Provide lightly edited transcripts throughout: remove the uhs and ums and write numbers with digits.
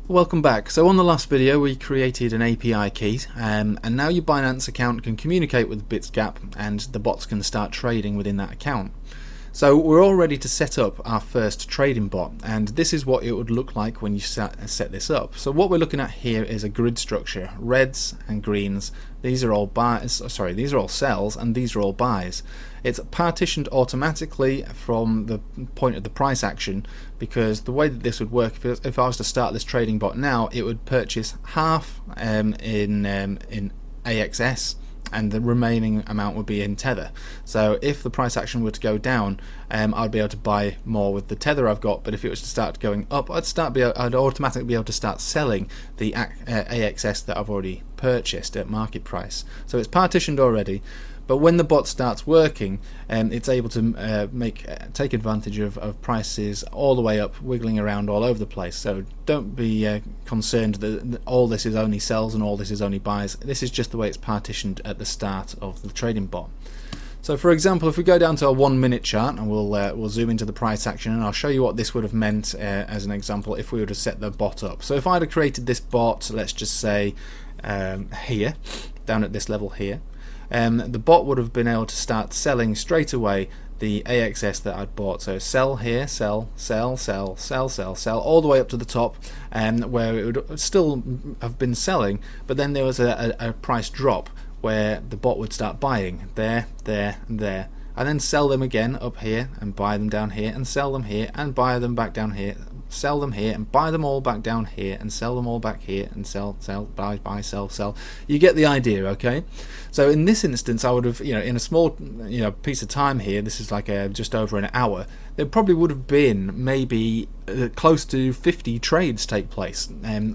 Welcome back. So on the last video we created an API key and now your Binance account can communicate with Bitsgap and the bots can start trading within that account. So we're all ready to set up our first trading bot, and this is what it would look like when you set this up. So what we're looking at here is a grid structure. Reds and greens, these are all these are all sells and these are all buys. It's partitioned automatically from the point of the price action, because the way that this would work, if I was to start this trading bot now, it would purchase half in AXS and the remaining amount would be in Tether. So if the price action were to go down, I'd be able to buy more with the Tether I've got, but if it was to start going up, I'd automatically be able to start selling the AXS that I've already purchased at market price. So it's partitioned already. But when the bot starts working, it's able to take advantage of prices all the way up, wiggling around all over the place. So don't be concerned that all this is only sells and all this is only buys. This is just the way it's partitioned at the start of the trading bot. So for example, if we go down to a 1 minute chart, and we'll zoom into the price action, and I'll show you what this would have meant as an example if we were to set the bot up. So if I'd have created this bot, let's just say here, down at this level here, the bot would have been able to start selling straight away the AXS that I'd bought. So sell here, sell, sell, sell, sell, sell, sell, all the way up to the top, where it would still have been selling, but then there was a price drop where the bot would start buying there, there, and there, and then sell them again up here and buy them down here, and sell them here and buy them back down here, sell them here and buy them all back down here, and sell them all back here, and sell, buy, sell, sell. You get the idea, okay? So in this instance, I would have, in a small, piece of time here, this is like just over an hour, there probably would have been maybe close to 50 trades take place,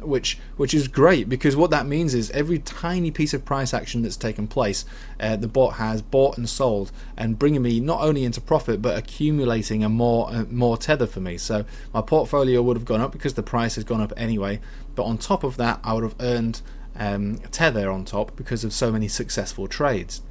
which is great, because what that means is every tiny piece of price action that's taken place, the bot has bought and sold, and bringing me not only into profit but accumulating a more tether for me. So my portfolio would have gone up because the price has gone up anyway, but on top of that I would have earned tether on top because of so many successful trades.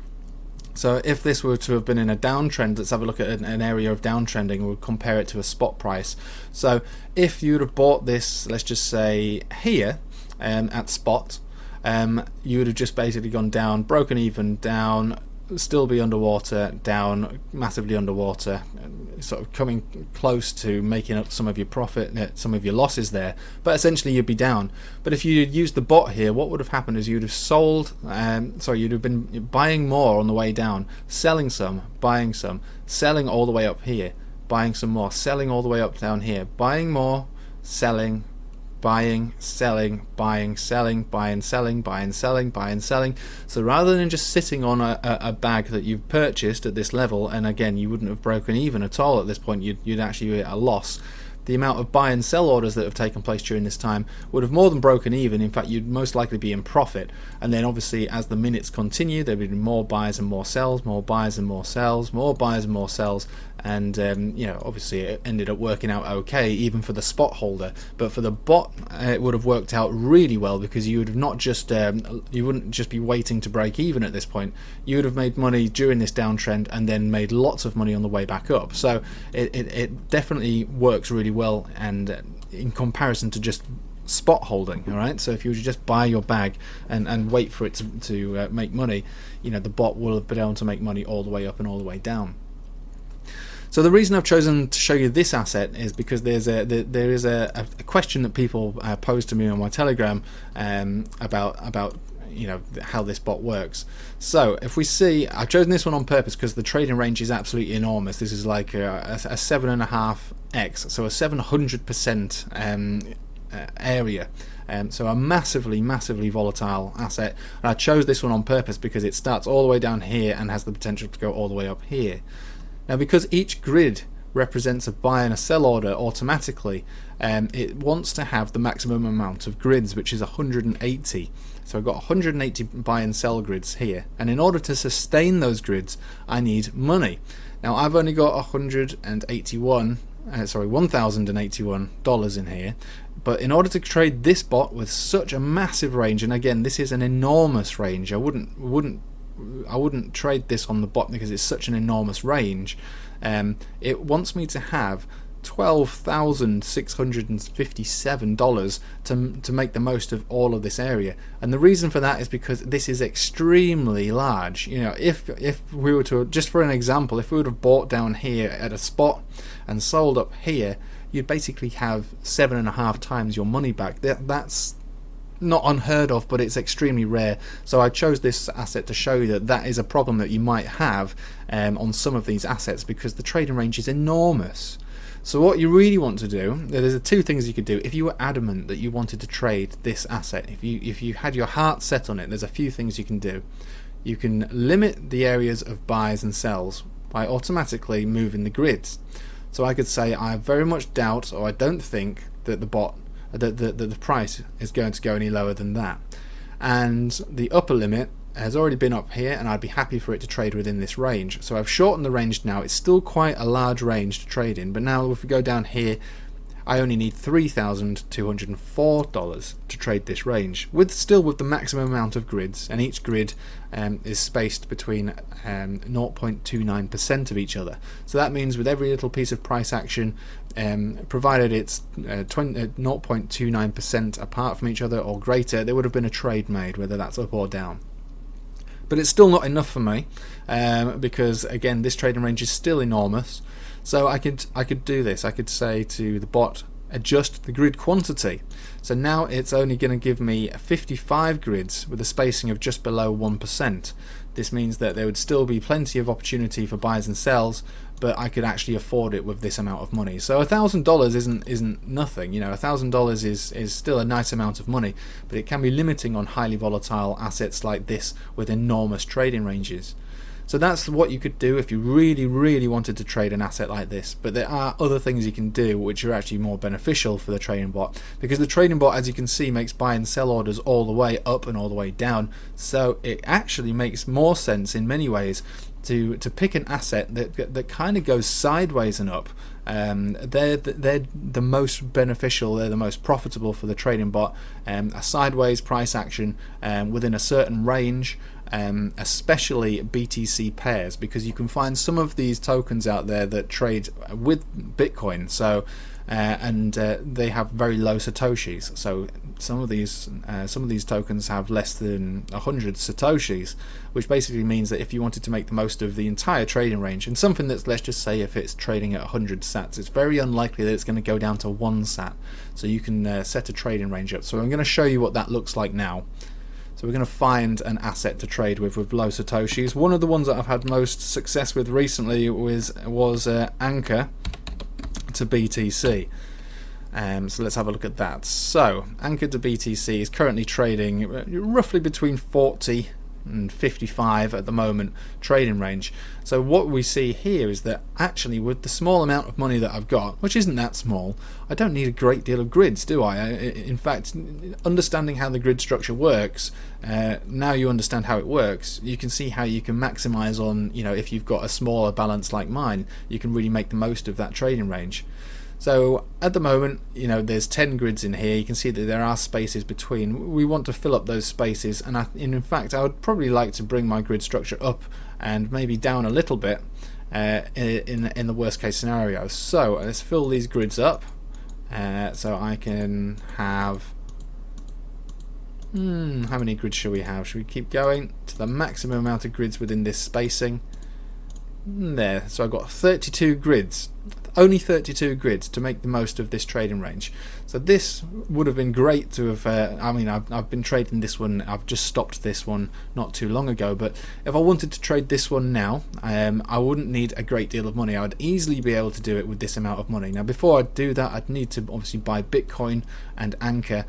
So if this were to have been in a downtrend, let's have a look at an area of downtrending, and we'll compare it to a spot price. So if you'd have bought this, let's just say here at spot, you would have just basically gone down, broken even, down, still be underwater, down, massively underwater, sort of coming close to making up some of your profit, some of your losses there, but essentially you'd be down. But if you used the bot here, what would have happened is you'd have sold, you'd have been buying more on the way down, selling some, buying some, selling all the way up here, buying some more, selling all the way up down here, buying more, selling, buying, selling, buying, selling, buying, selling, buying, selling, buying, selling. So rather than just sitting on a bag that you've purchased at this level, and again you wouldn't have broken even at all at this point, you'd actually be at a loss. The amount of buy and sell orders that have taken place during this time would have more than broken even. In fact, you'd most likely be in profit. And then obviously as the minutes continue, there'd be more buys and more sells, more buys and more sells, more buys and more sells, and obviously it ended up working out okay even for the spot holder. But for the bot, it would have worked out really well, because you would have not just you wouldn't just be waiting to break even at this point. You would have made money during this downtrend and then made lots of money on the way back up. So it definitely works really well, and in comparison to just spot holding. All right, so if you just buy your bag and wait for it to make money, the bot will have been able to make money all the way up and all the way down. So the reason I've chosen to show you this asset is because there is a question that people pose to me on my Telegram about how this bot works. So if we see, I've chosen this one on purpose because the trading range is absolutely enormous. This is like a 7.5x, so a 700% area. So a massively volatile asset, and I chose this one on purpose because it starts all the way down here and has the potential to go all the way up here. Now, because each grid represents a buy and a sell order automatically, it wants to have the maximum amount of grids, which is 180. So I've got 180 buy and sell grids here, and in order to sustain those grids I need money. Now I've only got $1,081 in here, but in order to trade this bot with such a massive range, and again this is an enormous range, I wouldn't trade this on the bot because it's such an enormous range. It wants me to have $12,657 to make the most of all of this area. And the reason for that is because this is extremely large. You know, if we were to, just for an example, if we would have bought down here at a spot and sold up here, you'd basically have 7.5 times your money back. That's not unheard of, but it's extremely rare. So I chose this asset to show you that that is a problem that you might have on some of these assets, because the trading range is enormous. So what you really want to do, there's two things you could do. If you were adamant that you wanted to trade this asset, if you had your heart set on it, there's a few things you can do. You can limit the areas of buys and sells by automatically moving the grids. So I could say I very much doubt, or I don't think that the price is going to go any lower than that, and the upper limit has already been up here, and I'd be happy for it to trade within this range. So I've shortened the range now. It's still quite a large range to trade in, but now if we go down here, I only need $3,204 to trade this range, still with the maximum amount of grids, and each grid is spaced between 0.29% of each other. So that means with every little piece of price action, provided it's 0.29% apart from each other or greater, there would have been a trade made, whether that's up or down. But it's still not enough for me, because again, this trading range is still enormous. So I could do this. I could say to the bot, adjust the grid quantity. So now it's only going to give me 55 grids with a spacing of just below 1%. This means that there would still be plenty of opportunity for buys and sells, but I could actually afford it with this amount of money. So $1,000 isn't nothing. You know, $1,000 is still a nice amount of money, but it can be limiting on highly volatile assets like this with enormous trading ranges. So that's what you could do if you really wanted to trade an asset like this. But there are other things you can do which are actually more beneficial for the trading bot, because the trading bot, as you can see, makes buy and sell orders all the way up and all the way down. So it actually makes more sense in many ways to pick an asset that kind of goes sideways and up. They're the most beneficial, they're the most profitable for the trading bot. A sideways price action within a certain range, especially BTC pairs, because you can find some of these tokens out there that trade with Bitcoin, so they have very low satoshis. So some of these tokens have less than 100 satoshis, which basically means that if you wanted to make the most of the entire trading range, and something that's, let's just say if it's trading at 100 sats, it's very unlikely that it's going to go down to 1 sat. So you can set a trading range up. So I'm going to show you what that looks like now. So we're going to find an asset to trade with low satoshis. One of the ones that I've had most success with recently was Anchor to BTC. So let's have a look at that. So Anchor to BTC is currently trading roughly between 40 and 55 at the moment trading range. So what we see here is that actually with the small amount of money that I've got, which isn't that small, I don't need a great deal of grids, do I? In fact, understanding how the grid structure works, now you understand how it works, you can see how you can maximize on, you know, if you've got a smaller balance like mine, you can really make the most of that trading range. So at the moment, you know, there's 10 grids in here. You can see that there are spaces between. We want to fill up those spaces, and in fact I would probably like to bring my grid structure up and maybe down a little bit in the worst case scenario. So let's fill these grids up, so I can have how many grids should we have? Should we keep going to the maximum amount of grids within this spacing? There, so I've got 32 grids, only 32 grids to make the most of this trading range. So this would have been great to have, I mean, I've been trading this one, I've just stopped this one not too long ago, but if I wanted to trade this one now, I wouldn't need a great deal of money. I would easily be able to do it with this amount of money. Now before I do that, I'd need to obviously buy Bitcoin and Anchor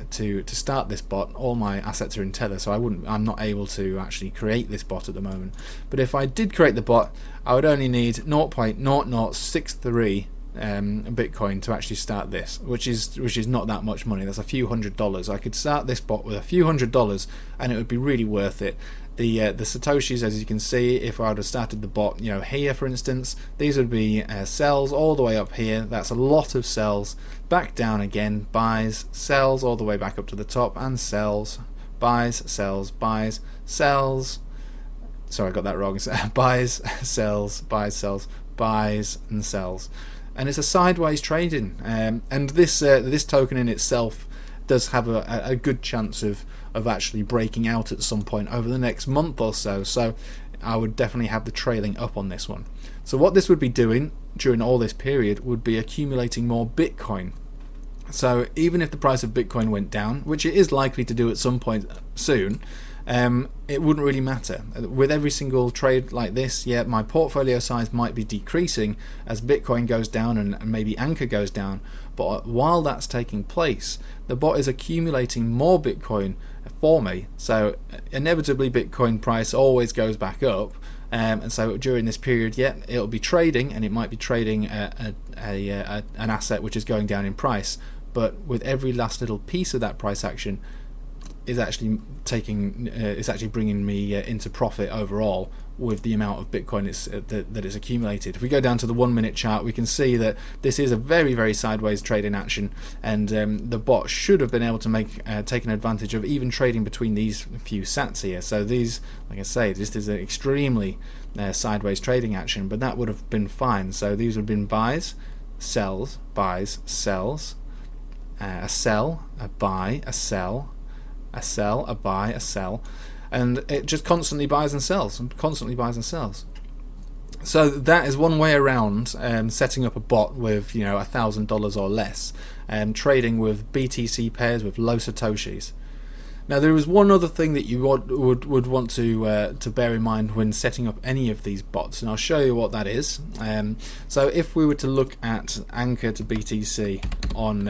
to start this bot. All my assets are in Tether, so I'm not able to actually create this bot at the moment. But if I did create the bot, I would only need 0.0063 Bitcoin to actually start this, which is not that much money. That's a few $100s. I could start this bot with a few $100s, and it would be really worth it. The satoshis, as you can see, if I would have started the bot, you know, here for instance, these would be sells all the way up here. That's a lot of sells. Back down again, buys, sells all the way back up to the top, and sells, buys, sells, buys, sells. Sorry, I got that wrong. Buys, sells, buys, sells, buys, and sells. and it's a sideways trading, and this token in itself does have a good chance of actually breaking out at some point over the next month or so. So I would definitely have the trailing up on this one. So what this would be doing during all this period would be accumulating more Bitcoin. So even if the price of Bitcoin went down, which it is likely to do at some point soon, it wouldn't really matter. With every single trade like this, yeah, my portfolio size might be decreasing as Bitcoin goes down and maybe Anchor goes down, but while that's taking place, the bot is accumulating more Bitcoin for me. So inevitably Bitcoin price always goes back up, and so during this period, yeah, it'll be trading, and it might be trading an asset which is going down in price, but with every last little piece of that price action is actually bringing me into profit overall with the amount of Bitcoin that is accumulated. If we go down to the 1 minute chart, we can see that this is a very, very sideways trading action, and the bot should have been able to taken advantage of even trading between these few sats here. So these, like I say, this is an extremely sideways trading action, but that would have been fine. So these would have been buys, sells, sells, a sell, a buy, a sell, a sell, a buy, a sell, and it just constantly buys and sells, and constantly buys and sells. So that is one way around setting up a bot with $1,000 or less, trading with BTC pairs with low satoshis. Now there is one other thing that you would want to bear in mind when setting up any of these bots, and I'll show you what that is. So if we were to look at Anchor to BTC on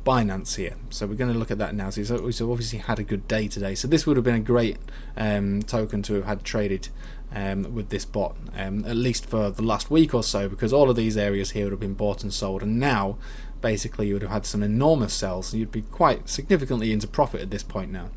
Binance here, so we're going to look at that now. So we've obviously had a good day today, so this would have been a great token to have had traded with this bot, at least for the last week or so, because all of these areas here would have been bought and sold, and now basically you would have had some enormous sells, and you'd be quite significantly into profit at this point now.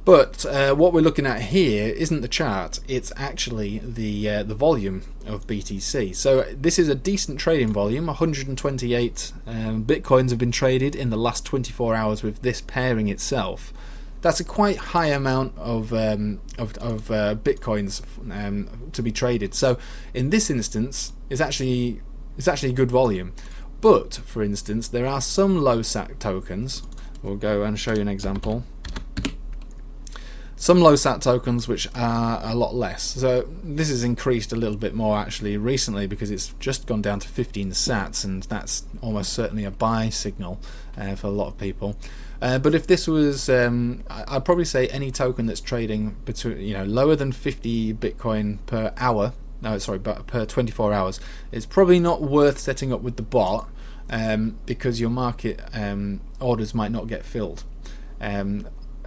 But what we're looking at here isn't the chart, it's actually the volume of BTC. So this is a decent trading volume. 128 Bitcoins have been traded in the last 24 hours with this pairing itself. That's a quite high amount of Bitcoins to be traded. So in this instance, it's actually a good volume. But for instance, there are some low sat tokens. We'll go and show you an example. Some low sat tokens which are a lot less. So this has increased a little bit more actually recently, because it's just gone down to 15 sats, and that's almost certainly a buy signal for a lot of people. But if this was, I'd probably say any token that's trading between lower than 50 Bitcoin per hour. No, sorry, but per 24 hours, it's probably not worth setting up with the bot, because your market orders might not get filled.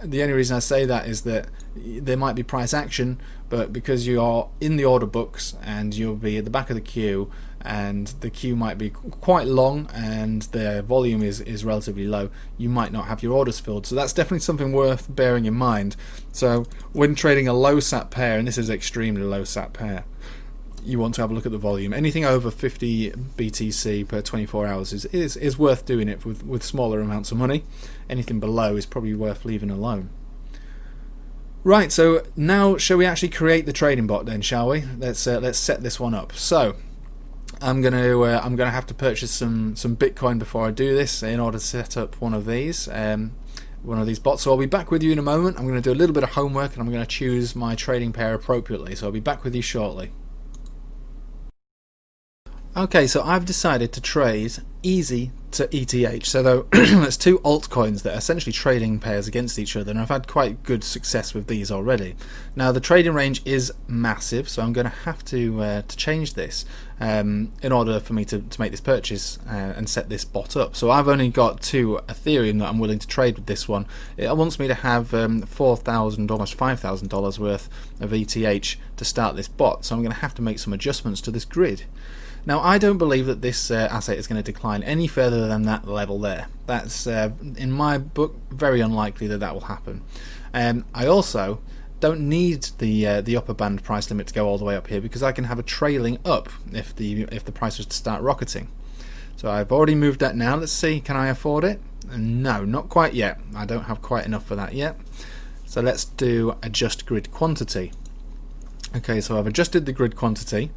The only reason I say that is that there might be price action, but because you are in the order books and you'll be at the back of the queue, and the queue might be quite long and the volume is relatively low, you might not have your orders filled. So that's definitely something worth bearing in mind. So when trading a low sap pair, and this is extremely low sap pair, you want to have a look at the volume. Anything over 50 BTC per 24 hours is worth doing it with smaller amounts of money. Anything below is probably worth leaving alone. Right, so now shall we actually create the trading bot then, shall we? Let's set this one up. So I'm gonna have to purchase some Bitcoin before I do this in order to set up one of these bots. So I'll be back with you in a moment. I'm going to do a little bit of homework, and I'm going to choose my trading pair appropriately. So I'll be back with you shortly. Okay, so I've decided to trade easy to ETH. So there's two altcoins that are essentially trading pairs against each other, and I've had quite good success with these already. Now the trading range is massive, so I'm going to have to change this in order for me to make this purchase and set this bot up. So I've only got 2 Ethereum that I'm willing to trade with this one. It wants me to have $4,000, almost $5,000 worth of ETH to start this bot, so I'm going to have to make some adjustments to this grid. Now I don't believe that this asset is going to decline any further than that level there. That's in my book very unlikely that will happen. I also don't need the upper band price limit to go all the way up here, because I can have a trailing up if the price was to start rocketing. So I've already moved that now. Let's see, can I afford it? No, not quite yet. I don't have quite enough for that yet. So let's do adjust grid quantity. Okay, so I've adjusted the grid quantity,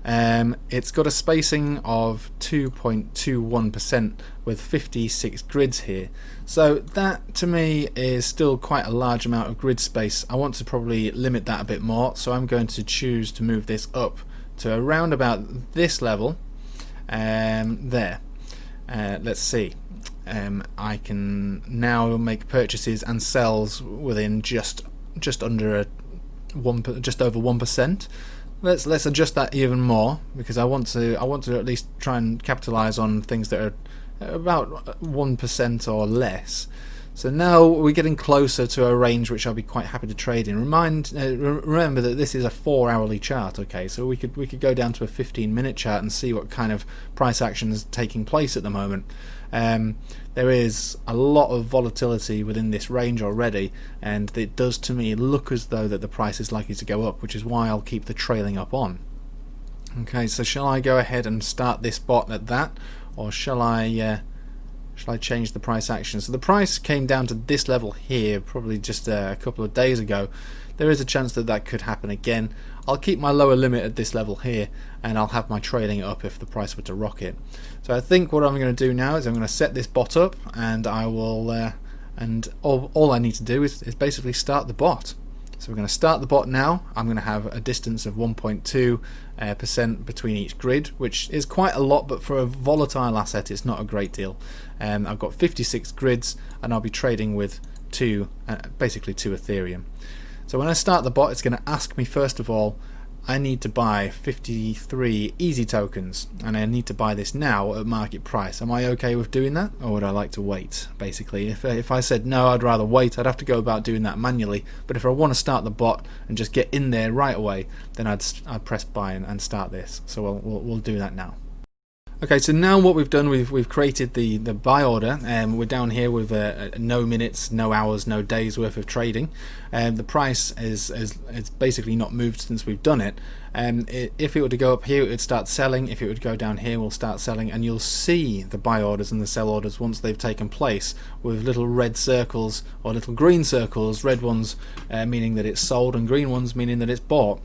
It's got a spacing of 2.21% with 56 grids here. So that to me is still quite a large amount of grid space. I want to probably limit that a bit more, so I'm going to choose to move this up to around about this level. There. Let's see. I can now make purchases and sells within just over 1%. Let's adjust that even more, because I want to at least try and capitalize on things that are about 1% or less. So now we're getting closer to a range which I'll be quite happy to trade in. Remember that this is a 4-hourly chart, okay? So we could go down to a 15-minute chart and see what kind of price action is taking place at the moment. There is a lot of volatility within this range already, and it does to me look as though that the price is likely to go up, which is why I'll keep the trailing up on. Okay, so shall I go ahead and start this bot at that, or shall I change the price action? So the price came down to this level here probably just a couple of days ago. There is a chance that that could happen again. I'll keep my lower limit at this level here, and I'll have my trading up if the price were to rocket. So I think what I'm going to do now is I'm going to set this bot up, and I will all I need to do is basically start the bot. So we're going to start the bot now. I'm going to have a distance of 1.2% between each grid, which is quite a lot, but for a volatile asset it's not a great deal. I've got 56 grids, and I'll be trading with basically two Ethereum. So when I start the bot, it's going to ask me first of all, I need to buy 53 easy tokens, and I need to buy this now at market price. Am I okay with doing that, or would I like to wait? Basically, if I said no, I'd rather wait, I'd have to go about doing that manually. But if I want to start the bot and just get in there right away, then I'd press buy and start this. So we'll do that now. Okay, so now what we've done, we've created the buy order, and we're down here with no minutes, no hours, no days worth of trading. The price is basically not moved since we've done it. If it were to go up here, it would start selling. If it would go down here, we'll start selling, and you'll see the buy orders and the sell orders once they've taken place, with little red circles or little green circles, red ones meaning that it's sold, and green ones meaning that it's bought.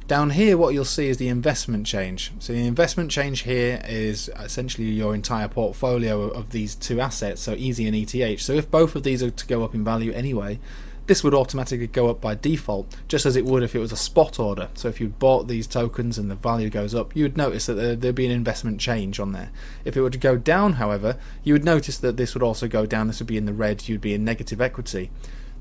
Down here what you'll see is the investment change. So the investment change here is essentially your entire portfolio of these two assets, so EASY and ETH. So if both of these are to go up in value anyway, this would automatically go up by default, just as it would if it was a spot order. So if you bought these tokens and the value goes up, you would notice that there'd be an investment change on there. If it were to go down, however, you would notice that this would also go down. This would be in the red, you'd be in negative equity.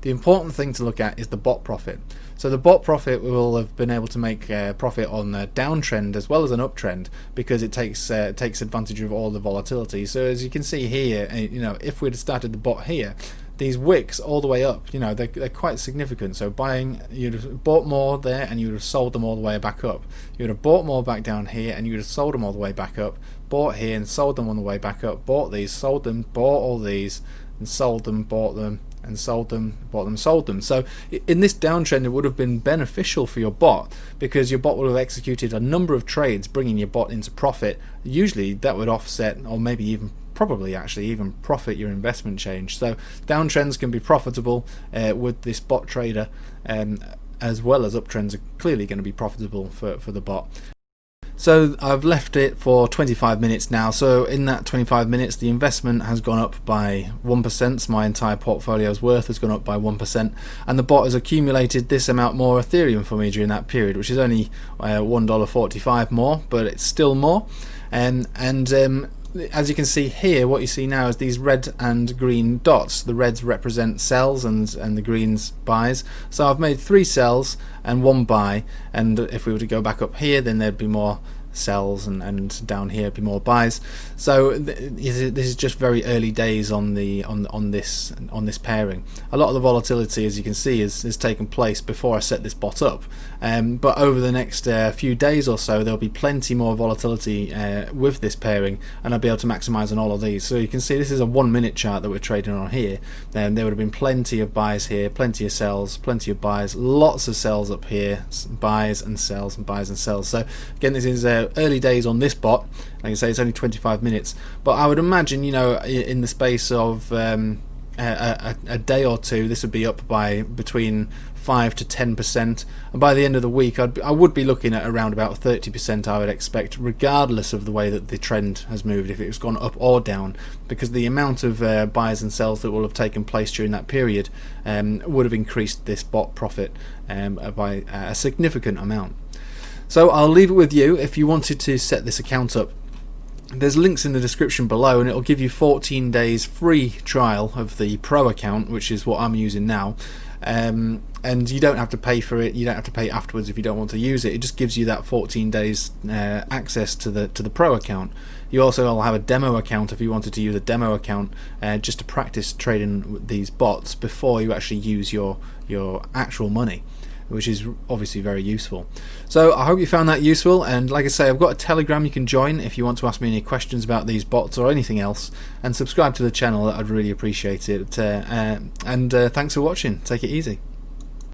The important thing to look at is the bot profit. So the bot profit will have been able to make profit on a downtrend as well as an uptrend, because it takes advantage of all the volatility. So as you can see here, if we'd started the bot here, these wicks all the way up, they're quite significant. So you'd have bought more there, and you would have sold them all the way back up. You would have bought more back down here, and you would have sold them all the way back up. Bought here and sold them on the way back up. Bought these, sold them, bought all these, and sold them, bought them, and sold them, bought them, sold them. So in this downtrend, it would have been beneficial for your bot, because your bot would have executed a number of trades, bringing your bot into profit. Usually that would offset, or maybe even probably actually even profit your investment change. So downtrends can be profitable with this bot trader, as well as uptrends are clearly going to be profitable for the bot. So I've left it for 25 minutes now. So in that 25 minutes, the investment has gone up by 1%. So my entire portfolio's worth has gone up by 1%, and the bot has accumulated this amount more Ethereum for me during that period, which is only $1.45 more, but it's still more. As you can see here, what you see now is these red and green dots. The reds represent sells and the greens buys. So I've made 3 sells and 1 buy, and if we were to go back up here, then there'd be more sells, and down here it'd be more buys. So this is just very early days on this pairing. A lot of the volatility, as you can see, has taken place before I set this bot up, but over the next few days or so, there'll be plenty more volatility with this pairing, and I'll be able to maximize on all of these. So you can see this is a 1-minute chart that we're trading on here, and there would have been plenty of buys here, plenty of sells, plenty of buys, lots of sells up here, buys and sells and buys and sells. So again, this is early days on this bot. Like I say, it's only 25 minutes, but I would imagine, in the space of a day or two, this would be up by between 5 to 10%, and by the end of the week I would be looking at around about 30%, I would expect, regardless of the way that the trend has moved, if it was gone up or down, because the amount of buys and sells that will have taken place during that period would have increased this bot profit by a significant amount. So I'll leave it with you. If you wanted to set this account up, there's links in the description below, and it'll give you 14 days free trial of the Pro account, which is what I'm using now. And you don't have to pay for it. You don't have to pay afterwards if you don't want to use it. It just gives you that 14 days access to the Pro account. You also will have a demo account if you wanted to use a demo account just to practice trading with these bots before you actually use your actual money, which is obviously very useful. So I hope you found that useful, and like I say, I've got a Telegram you can join if you want to ask me any questions about these bots or anything else, and subscribe to the channel. I'd really appreciate it. And thanks for watching. Take it easy.